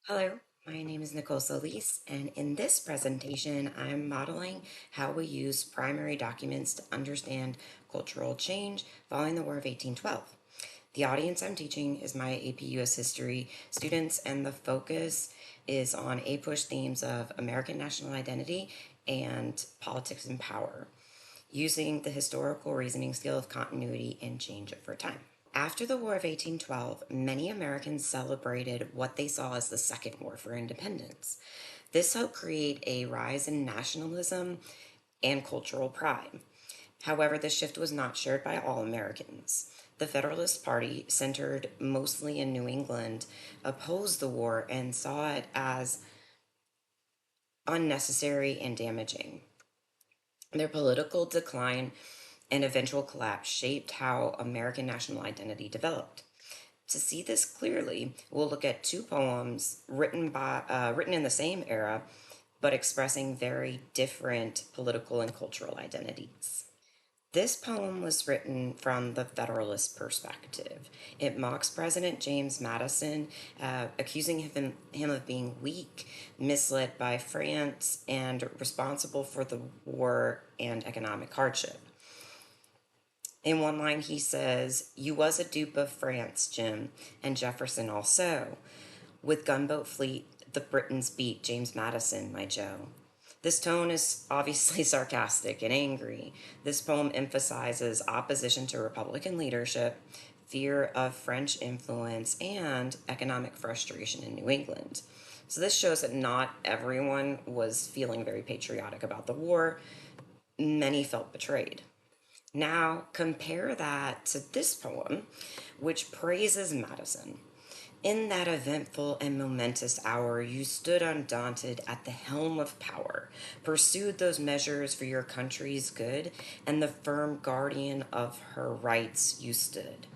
Hello, my name is Nicole Solis, and in this presentation, I'm modeling how we use primary documents to understand cultural change following the War of 1812. The audience I'm teaching is my AP U.S. history students, and the focus is on APUSH themes of American national identity and politics and power, using the historical reasoning skill of continuity and change over time. After the War of 1812, many Americans celebrated what they saw as the Second War for Independence. This helped create a rise in nationalism and cultural pride. However, this shift was not shared by all Americans. The Federalist Party, centered mostly in New England, opposed the war and saw it as unnecessary and damaging. Their political decline and eventual collapse shaped how American national identity developed. To see this clearly, we'll look at two poems written in the same era, but expressing very different political and cultural identities. This poem was written from the Federalist perspective. It mocks President James Madison, accusing him of being weak, misled by France, and responsible for the war and economic hardship. In one line, he says, "You was a dupe of France, Jim, and Jefferson also. With gunboat fleet, the Britons beat James Madison, my Joe." This tone is obviously sarcastic and angry. This poem emphasizes opposition to Republican leadership, fear of French influence, and economic frustration in New England. So this shows that not everyone was feeling very patriotic about the war. Many felt betrayed. Now, compare that to this poem, which praises Madison. In that eventful and momentous hour, you stood undaunted at the helm of power, pursued those measures for your country's good, and the firm guardian of her rights you stood.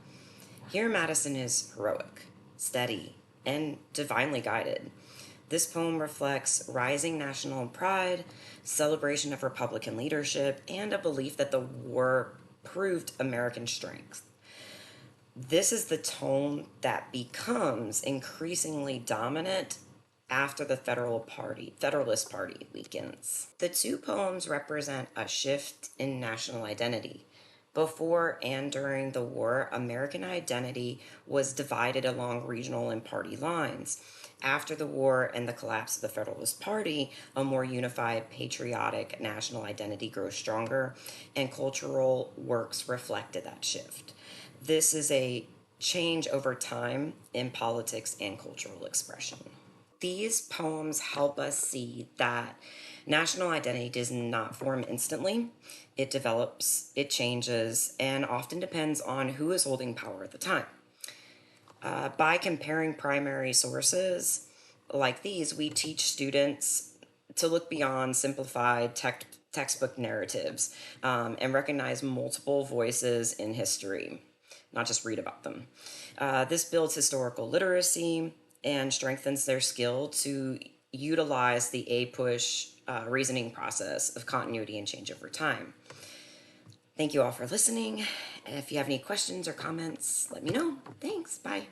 Here, Madison is heroic, steady, and divinely guided. This poem reflects rising national pride, celebration of Republican leadership, and a belief that the war proved American strength. This is the tone that becomes increasingly dominant after the Federalist Party weakens. The two poems represent a shift in national identity. Before and during the war, American identity was divided along regional and party lines. After the war and the collapse of the Federalist Party, a more unified patriotic national identity grows stronger, and cultural works reflected that shift. This is a change over time in politics and cultural expression. These poems help us see that national identity does not form instantly. It develops, it changes, and often depends on who is holding power at the time. By comparing primary sources like these, we teach students to look beyond simplified textbook narratives and recognize multiple voices in history, not just read about them. This builds historical literacy and strengthens their skill to utilize the APUSH reasoning process of continuity and change over time. Thank you all for listening. If you have any questions or comments, let me know. Thanks. Bye.